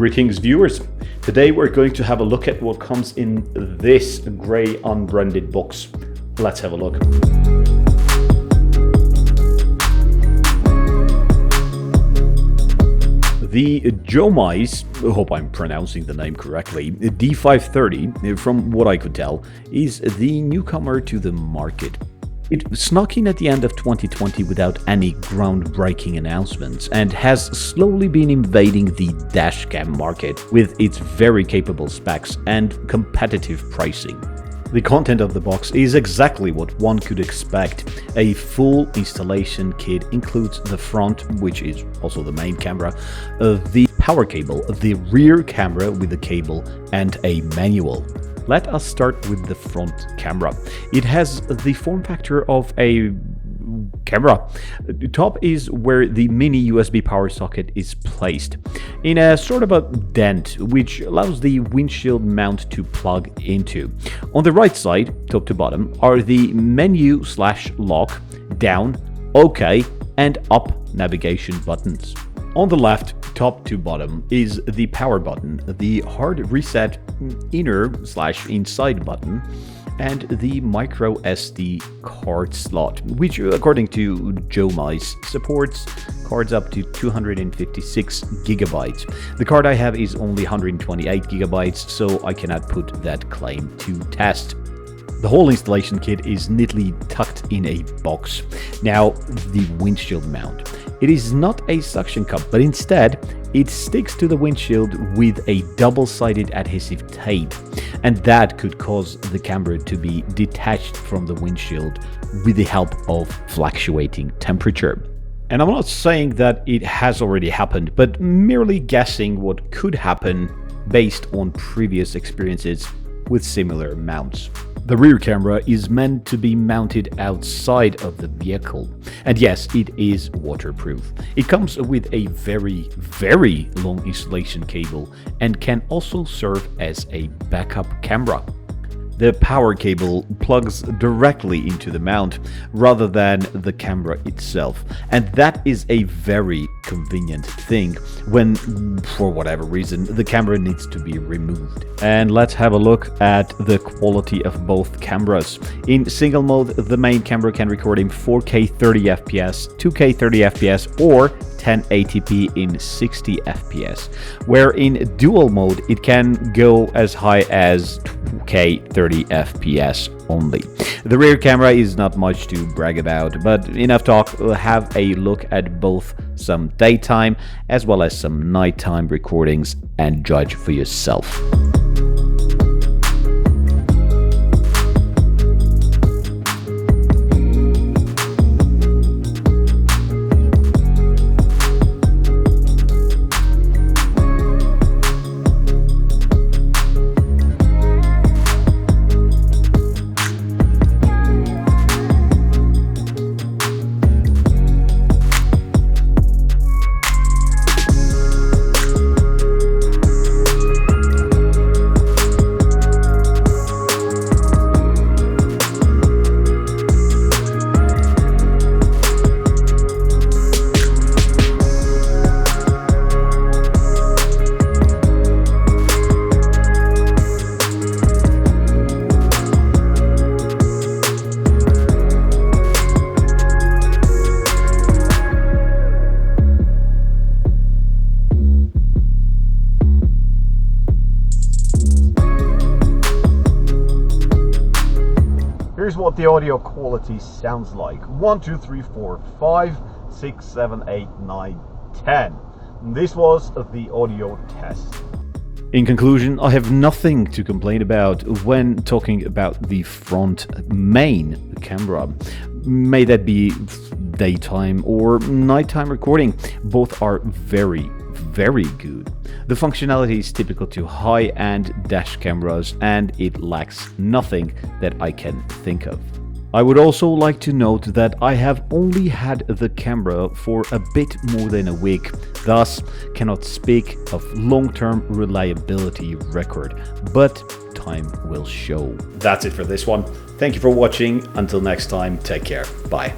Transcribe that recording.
Greetings viewers, today we're going to have a look at what comes in this grey unbranded box. Let's have a look. The JOMISE, I hope I'm pronouncing the name correctly, D530, from what I could tell, is the newcomer to the market. It snuck in at the end of 2020 without any groundbreaking announcements and has slowly been invading the dashcam market with its very capable specs and competitive pricing. The content of the box is exactly what one could expect. A full installation kit includes the front, which is also the main camera, the power cable, the rear camera with the cable, and a manual. Let us start with the front camera. It has the form factor of a camera. The top is where the mini USB power socket is placed, in a sort of a dent, which allows the windshield mount to plug into. On the right side, top to bottom, are the menu/lock, down, OK, and up navigation buttons. On the left, top to bottom, is the power button, the hard reset inner/inside button, and the micro SD card slot, which according to JOMISE supports cards up to 256 gigabytes. The card I have is only 128 gigabytes, so I cannot put that claim to test. The whole installation kit is neatly tucked in a box. Now, the windshield mount. It is not a suction cup, but instead, it sticks to the windshield with a double-sided adhesive tape, and that could cause the camera to be detached from the windshield with the help of fluctuating temperature. And I'm not saying that it has already happened, but merely guessing what could happen based on previous experiences with similar mounts. The rear camera is meant to be mounted outside of the vehicle, and yes, it is waterproof. It comes with a very, very long installation cable and can also serve as a backup camera. The power cable plugs directly into the mount rather than the camera itself, and that is a very convenient thing when, for whatever reason, the camera needs to be removed. And let's have a look at the quality of both cameras. In single mode, the main camera can record in 4K 30 FPS, 2K 30 FPS, or 1080p in 60 FPS, where in dual mode it can go as high as 2K 30 FPS only. The rear camera is not much to brag about, but enough talk. We'll have a look at both some daytime as well as some nighttime recordings and judge for yourself. Here's what the audio quality sounds like. 1, 2, 3, 4, 5, 6, 7, 8, 9, 10. This was the audio test. In conclusion, I have nothing to complain about when talking about the front main camera. May that be daytime or nighttime recording, both are very good. The functionality is typical to high-end dash cameras, and it lacks nothing that I can think of. I would also like to note that I have only had the camera for a bit more than a week, thus cannot speak of long-term reliability record, but time will show. That's it for this one. Thank you for watching. Until next time, take care. Bye.